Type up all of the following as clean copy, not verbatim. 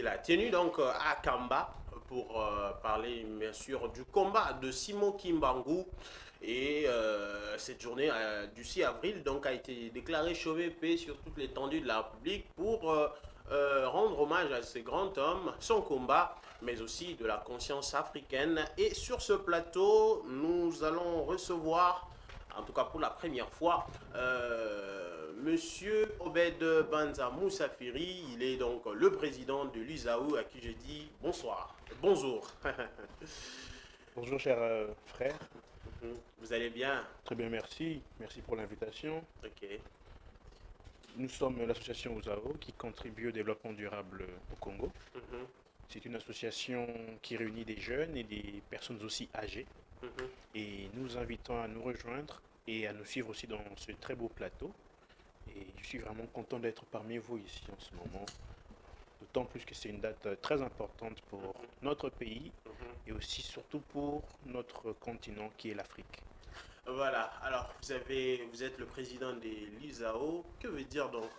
a tenu donc à Kamba pour parler bien sûr du combat de Simon Kimbangu. Et cette journée du 6 avril donc, a été déclarée chauve paix sur toute l'étendue de la République pour rendre hommage à ce grand homme, son combat, mais aussi de la conscience africaine. Et sur ce plateau, nous allons recevoir, en tout cas pour la première fois, Monsieur Obed Banza Moussafiri. Il est donc le président de l'USAO, à qui je dis bonsoir. Bonjour. Bonjour cher frère, Vous allez bien? très bien merci, merci pour l'invitation. Ok. Nous sommes l'association OUSAO qui contribue au développement durable au Congo. Mhm, C'est une association qui réunit des jeunes et des personnes aussi âgées mhm. et nous invitons à nous rejoindre et à nous suivre aussi dans ce très beau plateau. Et je suis vraiment content d'être parmi vous ici en ce moment, d'autant plus que c'est une date très importante pour notre pays et aussi surtout pour notre continent qui est l'Afrique. Voilà, alors vous êtes le président des l'ISAO. Que veut dire donc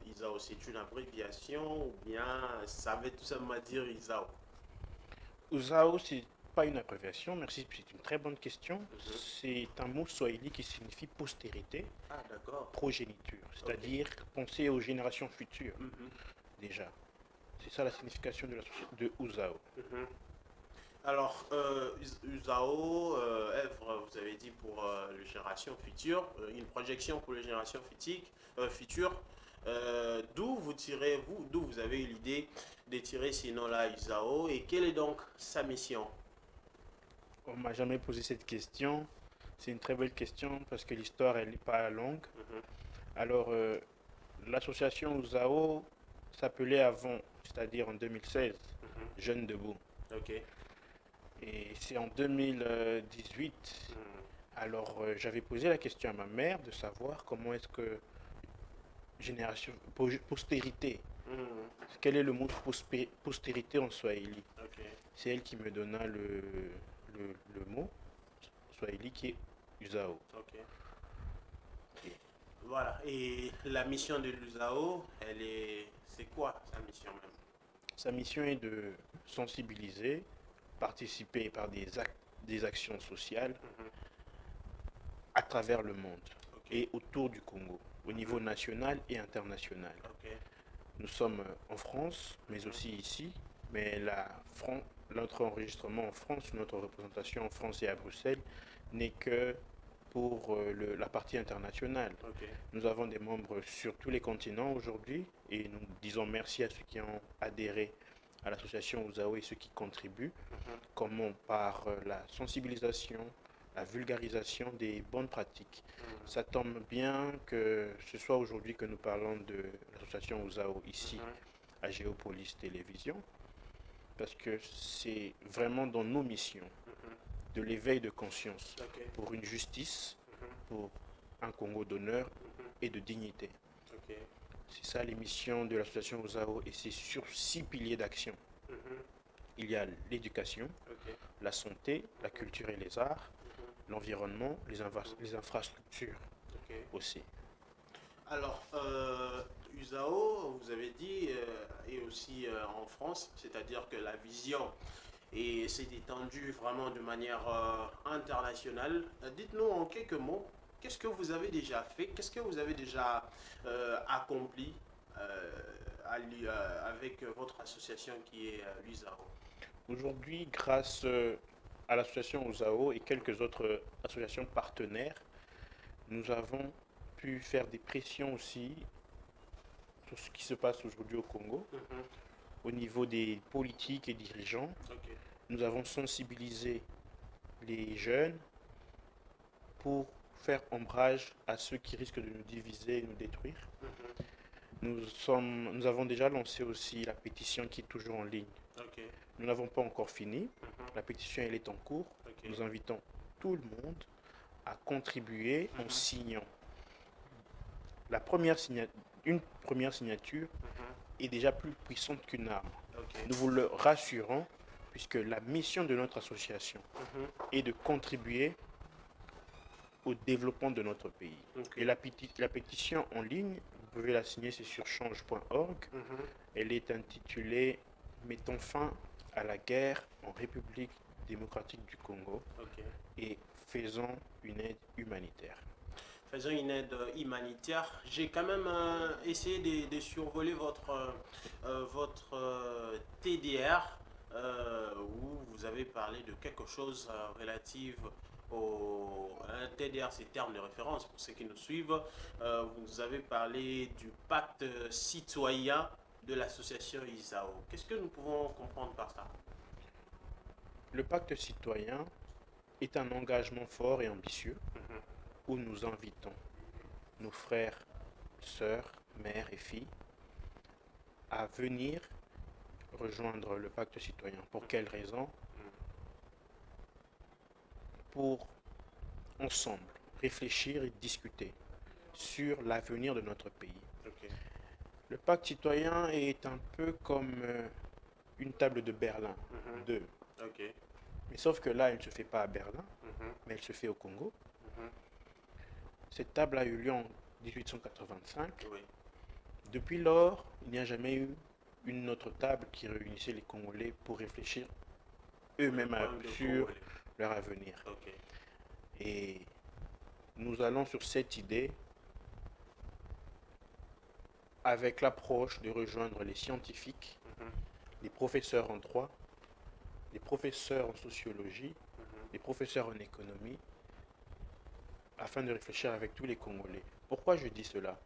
ISAO? C'est une abréviation ou bien ça veut tout simplement dire ISAO? Uzao, c'est pas une abréviation, merci, c'est une très bonne question. Mhm. C'est un mot swahili qui signifie postérité, Ah, d'accord. progéniture, Ok. c'est-à-dire penser aux générations futures, Mhm, déjà. C'est ça la signification de Uzao. mhm. Alors, USAO œuvre, vous avez dit, pour les générations futures, une projection pour les générations futures. D'où vous tirez, d'où vous avez eu l'idée de tirer ces noms-là, USAO, et quelle est donc sa mission? On m'a jamais posé cette question. C'est une très belle question parce que l'histoire, elle n'est pas longue. Mhm, Alors, l'association Uzao s'appelait avant, c'est-à-dire en 2016, mhm. Jeunes Debout. Ok. Et c'est en 2018. Mhm, Alors, j'avais posé la question à ma mère de savoir comment est-ce que génération, postérité, mhm. quel est le mot postérité en swahili? Ok. C'est elle qui me donna le mot swahili qui est Usao. Ok. Voilà. Et la mission de l'USAO, c'est quoi sa mission même? Sa mission est de sensibiliser, participer par des actions sociales Mhm. à travers le monde Ok. et autour du Congo, au niveau Mhm. national et international. Ok. Nous sommes en France, mais Mhm. aussi ici. Mais notre enregistrement en France, notre représentation en France et à Bruxelles n'est que pour la partie internationale. Ok. Nous avons des membres sur tous les continents aujourd'hui et nous disons merci à ceux qui ont adhéré à l'association OUSAO et ceux qui contribuent, Mhm. comment par la sensibilisation, la vulgarisation des bonnes pratiques. Mhm. Ça tombe bien que ce soit aujourd'hui que nous parlons de l'association OUSAO ici Mhm. à Géopolis Télévision, parce que c'est vraiment dans nos missions Mhm. de l'éveil de conscience Ok. pour une justice, Mhm. pour un Congo d'honneur Mhm. et de dignité. Ok. C'est ça les missions de l'association OUSAO et c'est sur 6 piliers d'action. Mhm. Il y a l'éducation, Ok. la santé, la Mhm. culture et les arts, Mhm. l'environnement, Mhm. les infrastructures Ok. aussi. Alors, USAO, vous avez dit, est aussi en France, c'est-à-dire que la vision et s'est étendue vraiment de manière internationale. Dites-nous en quelques mots, qu'est-ce que vous avez déjà fait, qu'est-ce que vous avez déjà accompli avec votre association qui est l'USAO? Aujourd'hui, grâce à l'association OUSAO et quelques autres associations partenaires, nous avons pu faire des pressions aussi sur ce qui se passe aujourd'hui au Congo. Mhm. Au niveau des politiques et dirigeants, Ok. nous avons sensibilisé les jeunes pour faire ombrage à ceux qui risquent de nous diviser et nous détruire. Mhm. Nous avons déjà lancé aussi la pétition qui est toujours en ligne. Ok. Nous n'avons pas encore fini. Mhm. La pétition, elle est en cours. Ok. Nous invitons tout le monde à contribuer en Mhm. signant. La première une première signature Mhm. est déjà plus puissante qu'une arme. Ok. Nous vous le rassurons, puisque la mission de notre association Mhm. est de contribuer au développement de notre pays. Ok. Et la pétition en ligne pouvez la signer, c'est sur change.org. Mhm. Elle est intitulée Mettons fin à la guerre en République démocratique du Congo Ok. et faisons une aide humanitaire. Faisons une aide humanitaire. J'ai quand même essayé de survoler votre TDR où vous avez parlé de quelque chose relative au TDR, c'est terme de référence pour ceux qui nous suivent. Vous avez parlé du pacte citoyen de l'association ISAO. Qu'est-ce que nous pouvons comprendre par ça? Le pacte citoyen est un engagement fort et ambitieux Mhm. où nous invitons nos frères, sœurs, mères et filles à venir rejoindre le pacte citoyen. Pour quelle raison? Pour ensemble réfléchir et discuter sur l'avenir de notre pays. Ok. Le pacte citoyen est un peu comme une table de Berlin Mhm. 2. Ok. Mais sauf que là, elle ne se fait pas à Berlin, Mhm. mais elle se fait au Congo. Mhm. Cette table a eu lieu en 1885. Oui. Depuis lors, il n'y a jamais eu une autre table qui réunissait les Congolais pour réfléchir Pour le eux-mêmes problème de sur Congolais. leur avenir. Ok. Et nous allons sur cette idée avec l'approche de rejoindre les scientifiques, Mhm. les professeurs en droit, les professeurs en sociologie, Mhm. les professeurs en économie, afin de réfléchir avec tous les Congolais. Pourquoi je dis cela?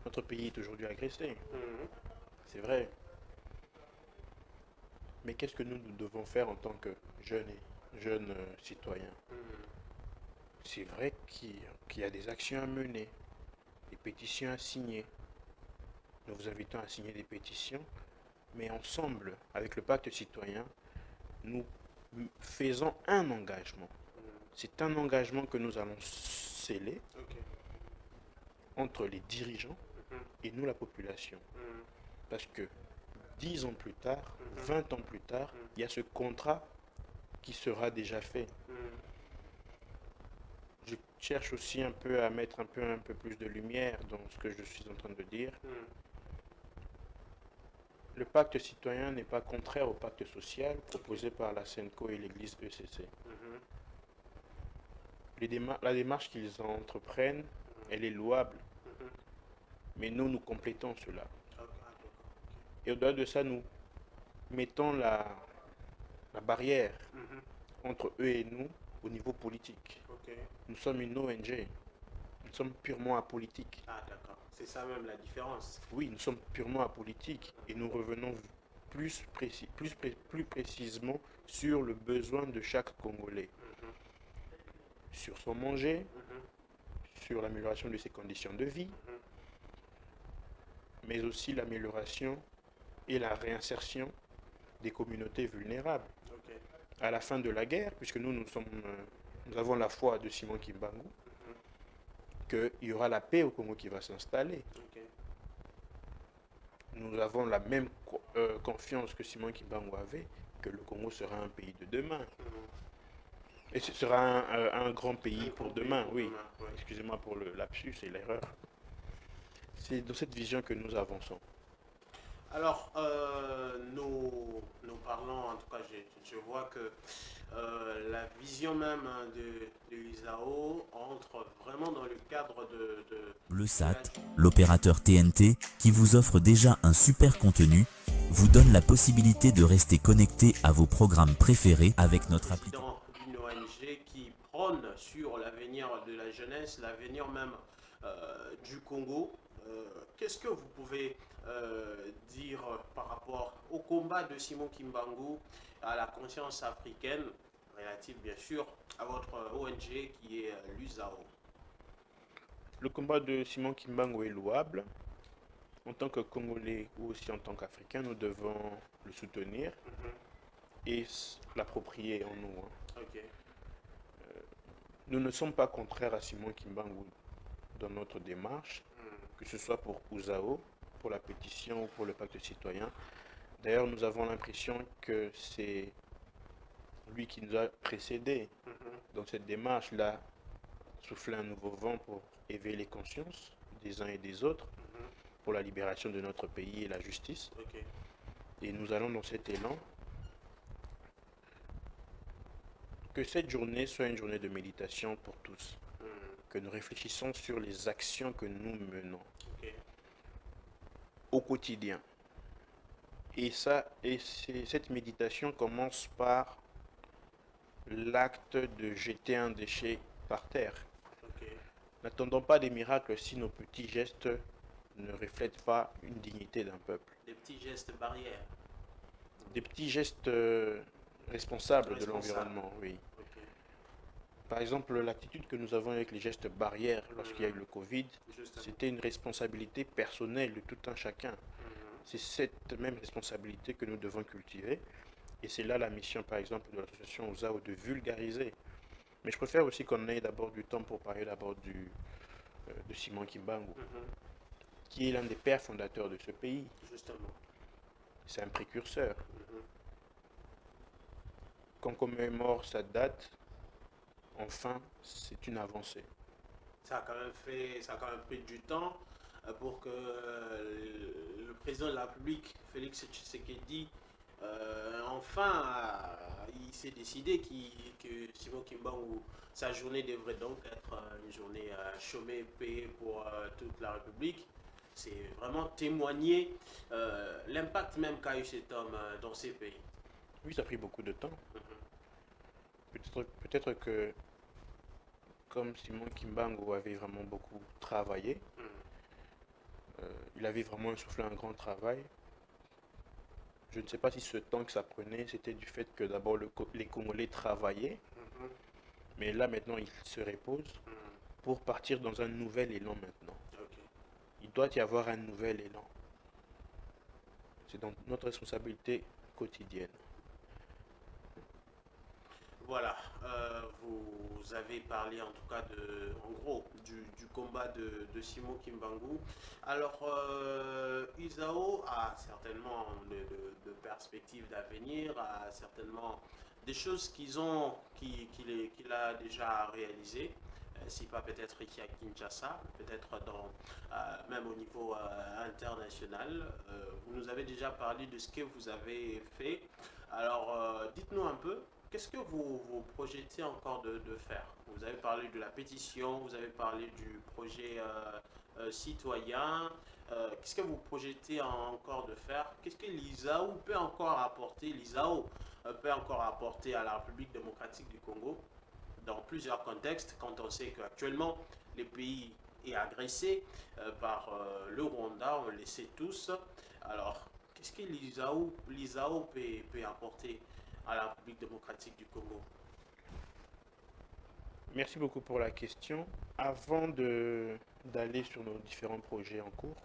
Notre pays est aujourd'hui agressé, Mhm. c'est vrai. Mais qu'est-ce que nous devons faire en tant que jeunes citoyens? Mhm. C'est vrai qu'il y a des actions à mener, des pétitions à signer. Nous vous invitons à signer des pétitions, mais ensemble, avec le pacte citoyen, nous faisons un engagement. Mhm. C'est un engagement que nous allons sceller Ok. entre les dirigeants Mhm. et nous, la population. Mhm. Parce que 10 ans plus tard, Mhm. 20 ans plus tard, Mhm. il y a ce contrat qui sera déjà fait. Mhm. Je cherche aussi un peu à mettre un peu plus de lumière dans ce que je suis en train de dire. Mhm. Le pacte citoyen n'est pas contraire au pacte social proposé par la SENCO et l'église ECC. Mhm. La démarche qu'ils entreprennent, elle est louable, Mhm. mais nous complétons cela. Ok. Ah, d'accord. Et au-delà de ça, nous mettons la barrière Ok. Mhm. entre eux et nous au niveau politique. Ok. Nous sommes une ONG, nous sommes purement apolitiques. Ah, d'accord. C'est ça même la différence. Oui, nous sommes purement apolitiques et nous revenons plus précisément sur le besoin de chaque Congolais, Mhm. sur son manger, Mhm. sur l'amélioration de ses conditions de vie, Mhm. mais aussi l'amélioration et la réinsertion des communautés vulnérables. Ok. À la fin de la guerre, puisque nous avons la foi de Simon Kimbangu, Mhm. qu'il y aura la paix au Congo qui va s'installer. Ok. Nous avons la même confiance que Simon Kimbangu avait, que le Congo sera un pays de demain. Mhm. Et ce sera un grand pays Un pour grand pays demain, pour oui. demain. Ouais. Excusez-moi pour le lapsus et l'erreur. C'est dans cette vision que nous avançons. Alors, nous parlons, en tout cas, je vois que la vision même hein, de l'ISAO entre vraiment dans le cadre Le de SAT, la... l'opérateur TNT, qui vous offre déjà un super contenu, vous donne la possibilité de rester connecté à vos programmes préférés avec notre application. D'une ONG qui prône sur l'avenir de la jeunesse, l'avenir même du Congo. Qu'est-ce que vous pouvez dire par rapport au combat de Simon Kimbangu, à la conscience africaine, relative bien sûr à votre ONG qui est l'USAO? Le combat de Simon Kimbangu est louable. En tant que Congolais ou aussi en tant qu'Africains, nous devons le soutenir Mhm. et l'approprier en nous. Ok. Nous ne sommes pas contraires à Simon Kimbangu dans notre démarche, Mhm. que ce soit pour Ouzao, pour la pétition ou pour le pacte citoyen. D'ailleurs, nous avons l'impression que c'est lui qui nous a précédés Mhm. dans cette démarche. Il a soufflé un nouveau vent pour éveiller les consciences des uns et des autres. Mhm. pour la libération de notre pays et la justice. Ok. Et nous allons dans cet élan. Que cette journée soit une journée de méditation pour tous. Que nous réfléchissons sur les actions que nous menons au quotidien. Et cette méditation commence par l'acte de jeter un déchet par terre. N'attendons pas des miracles si nos petits gestes ne reflètent pas une dignité d'un peuple. Des petits gestes barrières. Des petits gestes responsables de l'environnement, oui. Par exemple, l'attitude que nous avons avec les gestes barrières lorsqu'il y a eu le Covid, c'était une responsabilité personnelle de tout un chacun. C'est cette même responsabilité que nous devons cultiver. Et c'est là la mission, par exemple, de l'association OSAO de vulgariser. Mais je préfère aussi qu'on ait d'abord du temps pour parler d'abord de Simon Kimbangu, qui est l'un des pères fondateurs de ce pays. Justement. C'est un précurseur. Quand on commémore sa date, enfin, c'est une avancée. Ça a quand même pris du temps pour que le président de la République, Félix Tshisekedi, enfin, il s'est décidé que Simon Kimbangu, sa journée devrait donc être une journée chômée, payée pour toute la République. C'est vraiment témoigner l'impact même qu'a eu cet homme dans ces pays. Oui, ça a pris beaucoup de temps. Peut-être que comme Simon Kimbangu avait vraiment beaucoup travaillé, il avait vraiment soufflé un grand travail. Je ne sais pas si ce temps que ça prenait, c'était du fait que d'abord les Congolais travaillaient, mais là maintenant ils se reposent pour partir dans un nouvel élan maintenant. Il doit y avoir un nouvel élan. C'est dans notre responsabilité quotidienne. Voilà, vous avez parlé en tout cas en gros du combat de Simon Kimbangu. Alors, Isao a certainement de perspectives d'avenir, a certainement des choses qu'il a déjà réalisées. Si pas peut-être ici à Kinshasa, peut-être même au niveau international. Vous nous avez déjà parlé de ce que vous avez fait. Alors, dites-nous un peu. Qu'est-ce que vous projetez encore de faire? Vous avez parlé de la pétition, vous avez parlé du projet citoyen. Qu'est-ce que vous projetez encore de faire? Qu'est-ce que l'ISAO peut encore apporter? L'ISAO peut encore apporter à la République démocratique du Congo dans plusieurs contextes, quand on sait qu'actuellement, le pays est agressé par le Rwanda, on le sait tous. Alors, qu'est-ce que l'ISAO peut apporter à la République démocratique du Congo? Merci beaucoup pour la question. Avant d'aller sur nos différents projets en cours,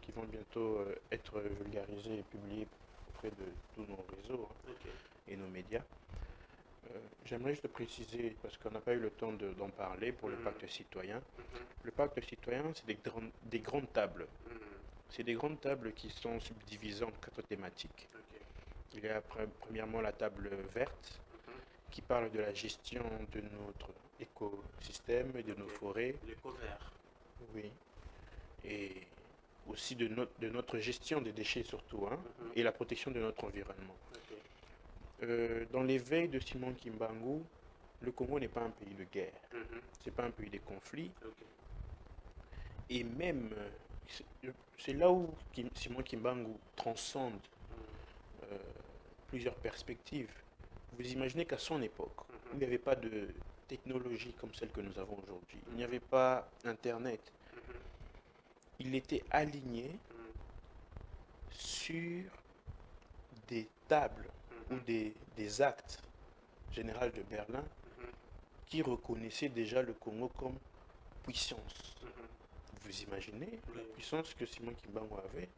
qui vont bientôt être vulgarisés et publiés auprès de tous nos réseaux et nos médias, j'aimerais juste préciser, parce qu'on n'a pas eu le temps d'en parler pour le pacte citoyen. Le pacte citoyen, c'est des grandes tables. C'est des grandes tables qui sont subdivisées en 4 thématiques. Il y a premièrement la table verte, qui parle de la gestion de notre écosystème et de nos forêts. L'éco-vert. Oui. Et aussi de notre gestion des déchets surtout, et la protection de notre environnement. Dans l'éveil de Simon Kimbangu, le Congo n'est pas un pays de guerre. C'est pas un pays de conflit. Et même, c'est là où Simon Kimbangu transcende plusieurs perspectives. Vous imaginez qu'à son époque, il n'y avait pas de technologie comme celle que nous avons aujourd'hui. Il n'y avait pas Internet. Il était aligné sur des tables ou des actes généraux de Berlin qui reconnaissaient déjà le Congo comme puissance. Vous imaginez la puissance que Simon Kimbangu avait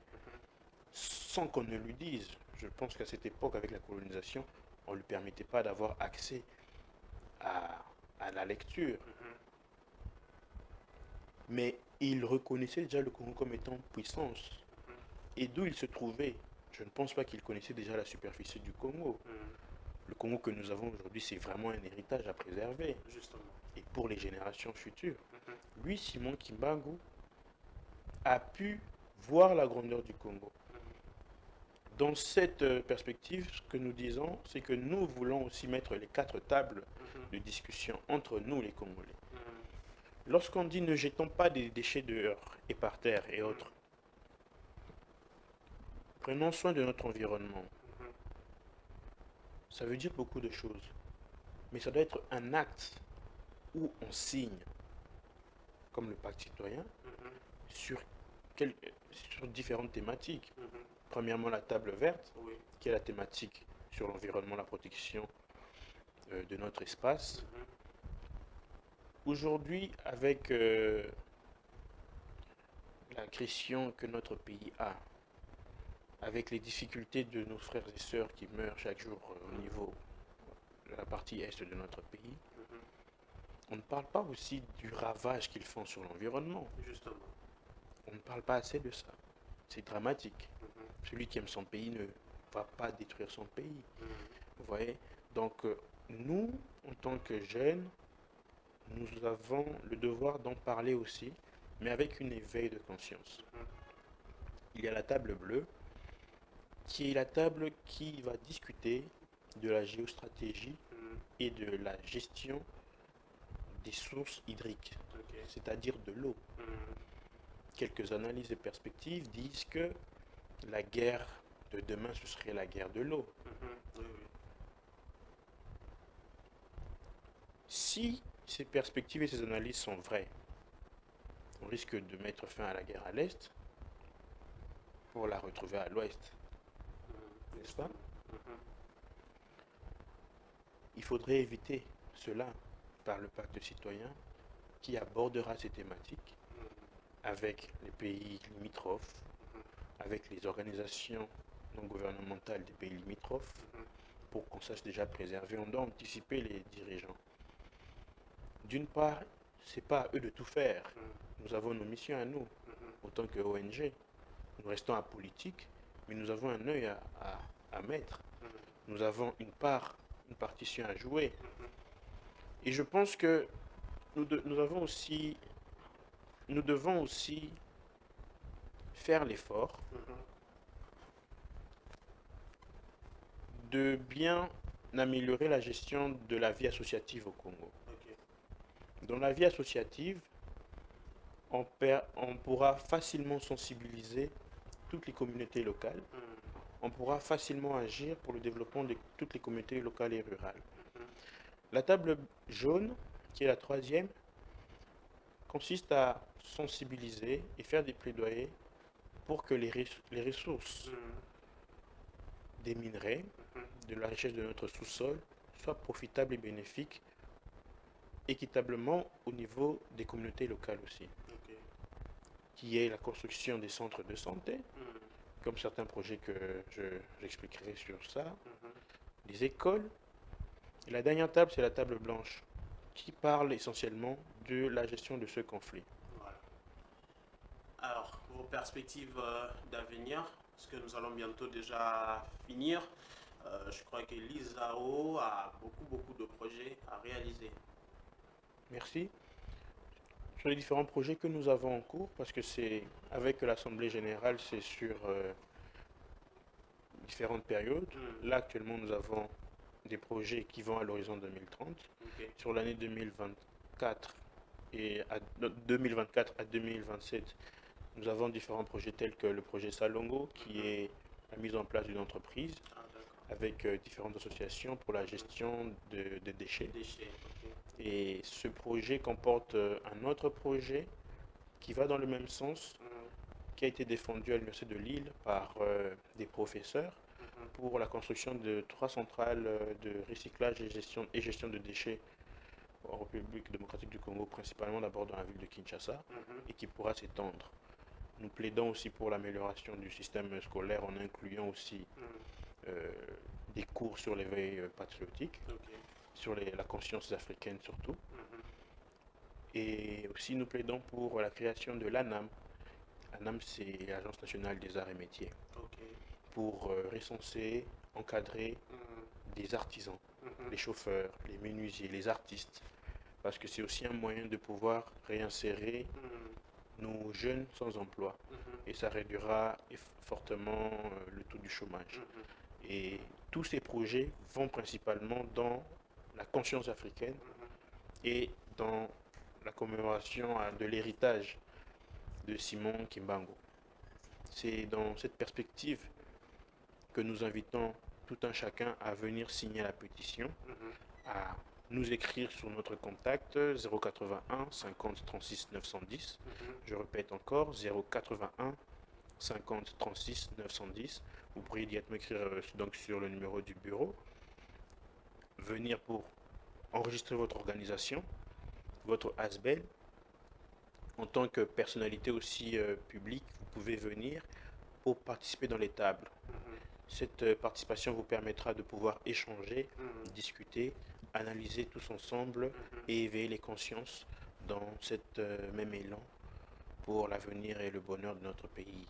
sans qu'on ne lui dise. Je pense qu'à cette époque, avec la colonisation, on ne lui permettait pas d'avoir accès à la lecture. Mais il reconnaissait déjà le Congo comme étant puissance. Et d'où il se trouvait, je ne pense pas qu'il connaissait déjà la superficie du Congo. Le Congo que nous avons aujourd'hui, c'est vraiment un héritage à préserver. Justement. Et pour les générations futures. Lui, Simon Kimbangu, a pu voir la grandeur du Congo. Dans cette perspective, ce que nous disons, c'est que nous voulons aussi mettre les 4 tables de discussion entre nous, les Congolais. Lorsqu'on dit ne jetons pas des déchets dehors et par terre et autres, prenons soin de notre environnement. Ça veut dire beaucoup de choses. Mais ça doit être un acte où on signe, comme le pacte citoyen, sur, sur différentes thématiques. Premièrement, la table verte, qui est la thématique sur l'environnement, la protection de notre espace. Aujourd'hui, avec la question que notre pays a, avec les difficultés de nos frères et sœurs qui meurent chaque jour au niveau de la partie est de notre pays, on ne parle pas aussi du ravage qu'ils font sur l'environnement. Justement. On ne parle pas assez de ça. C'est dramatique. Celui qui aime son pays ne va pas détruire son pays. Vous voyez? Donc, nous, en tant que jeunes, nous avons le devoir d'en parler aussi, mais avec une éveil de conscience. Il y a la table bleue, qui est la table qui va discuter de la géostratégie et de la gestion des sources hydriques, c'est-à-dire de l'eau. Quelques analyses et perspectives disent que la guerre de demain, ce serait la guerre de l'eau. Si ces perspectives et ces analyses sont vraies, on risque de mettre fin à la guerre à l'Est pour la retrouver à l'Ouest. N'est-ce pas? Il faudrait éviter cela par le pacte citoyen qui abordera ces thématiques avec les pays limitrophes, avec les organisations non gouvernementales des pays limitrophes, pour qu'on sache déjà préserver. On doit anticiper les dirigeants. D'une part, ce n'est pas à eux de tout faire. Nous avons nos missions à nous, autant que ONG. Nous restons apolitiques, mais nous avons un œil à mettre. Nous avons une partition à jouer. Et je pense que nous devons aussi faire l'effort de bien améliorer la gestion de la vie associative au Congo. Dans la vie associative, on pourra facilement sensibiliser toutes les communautés locales. On pourra facilement agir pour le développement de toutes les communautés locales et rurales. La table jaune, qui est la troisième, consiste à sensibiliser et faire des plaidoyers pour que les ressources des minerais, de la richesse de notre sous-sol, soient profitables et bénéfiques équitablement au niveau des communautés locales aussi. Qui est la construction des centres de santé, comme certains projets que j'expliquerai sur ça, les écoles. Et la dernière table, c'est la table blanche, qui parle essentiellement de la gestion de ce conflit. Voilà. Alors, vos perspectives d'avenir, parce que nous allons bientôt déjà finir, je crois que l'ISAO a beaucoup de projets à réaliser. Merci. Sur les différents projets que nous avons en cours, parce que c'est avec l'Assemblée générale, c'est sur différentes périodes. Là, actuellement, nous avons des projets qui vont à l'horizon 2030. Sur l'année 2024 à 2027, nous avons différents projets tels que le projet Salongo, qui est la mise en place d'une entreprise avec différentes associations pour la gestion de déchets. Et ce projet comporte un autre projet qui va dans le même sens, qui a été défendu à l'Université de Lille par des professeurs pour la construction de 3 centrales de recyclage et gestion de déchets en République démocratique du Congo, principalement d'abord dans la ville de Kinshasa, et qui pourra s'étendre. Nous plaidons aussi pour l'amélioration du système scolaire en incluant aussi des cours sur l'éveil patriotique, sur la conscience africaine surtout. Et aussi nous plaidons pour la création de l'ANAM. l'ANAM, c'est l'Agence nationale des arts et métiers, pour recenser, encadrer des artisans, les chauffeurs, les menuisiers, les artistes, parce que c'est aussi un moyen de pouvoir réinsérer nos jeunes sans emploi. et ça réduira fortement le taux du chômage. Et tous ces projets vont principalement dans la conscience africaine et dans la commémoration de l'héritage de Simon Kimbangu. C'est dans cette perspective que nous invitons tout un chacun à venir signer la pétition, à nous écrire sur notre contact 081 50 36 910. Je répète encore 081 50 36 910. Vous pourriez directement écrire donc sur le numéro du bureau. Venir pour enregistrer votre organisation, votre ASBEL. En tant que personnalité aussi publique, vous pouvez venir pour participer dans les tables. Cette participation vous permettra de pouvoir échanger, discuter, analyser tous ensemble et éveiller les consciences dans cet même élan pour l'avenir et le bonheur de notre pays.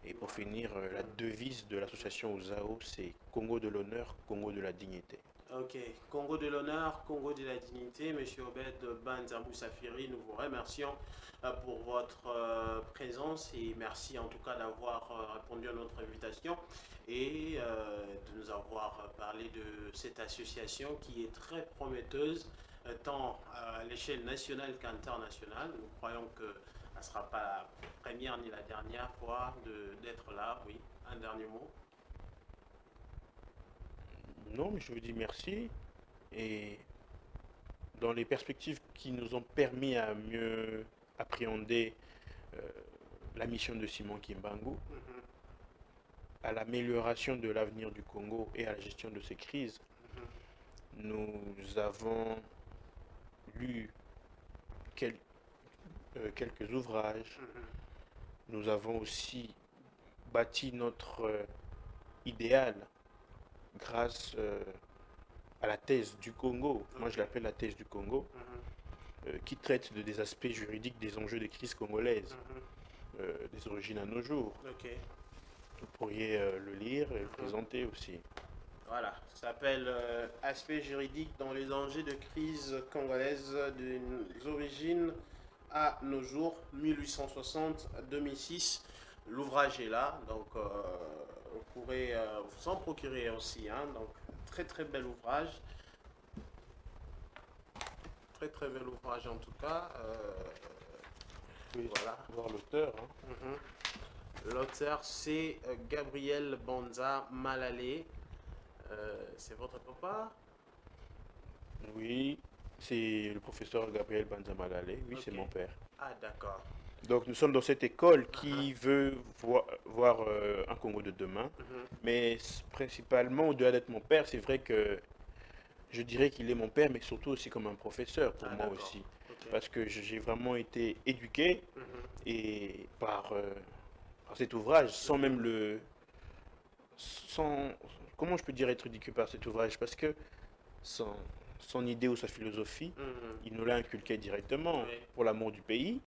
Et pour finir, la devise de l'association OZAO, c'est Congo de l'honneur, Congo de la dignité. Ok, Congo de l'honneur, Congo de la dignité. Monsieur Obed Banza Moussafiri, nous vous remercions pour votre présence et merci en tout cas d'avoir répondu à notre invitation et de nous avoir parlé de cette association qui est très prometteuse tant à l'échelle nationale qu'internationale. Nous croyons que ce ne sera pas la première ni la dernière fois d'être là. Oui, un dernier mot. Non, mais je vous dis merci. Et dans les perspectives qui nous ont permis à mieux appréhender la mission de Simon Kimbangu, à l'amélioration de l'avenir du Congo et à la gestion de ces crises, nous avons lu quelques ouvrages. Nous avons aussi bâti notre idéal grâce à la thèse du Congo, moi je l'appelle la thèse du Congo, qui traite des aspects juridiques des enjeux des crises congolaises, des origines à nos jours. Vous pourriez le lire et le présenter aussi. Voilà, ça s'appelle Aspects juridiques dans les enjeux de crise congolaise des origines à nos jours, 1860-2006. L'ouvrage est là, donc vous pourrez vous en procurer aussi. Hein, donc très très bel ouvrage. Très très bel ouvrage en tout cas. Voilà. Voir l'auteur. Hein. L'auteur c'est Gabriel Banza Malalé. C'est votre papa? Oui, c'est le professeur Gabriel Banza Malalé. Oui, okay. C'est mon père. Ah d'accord. Donc nous sommes dans cette école qui veut voir un Congo de demain. Mais principalement, au-delà d'être mon père, c'est vrai que je dirais qu'il est mon père, mais surtout aussi comme un professeur pour moi aussi. Okay. Parce que j'ai vraiment été éduqué et par cet ouvrage, sans même le... Comment je peux dire être éduqué par cet ouvrage? Parce que son idée ou sa philosophie, il nous l'a inculqué directement pour l'amour du pays.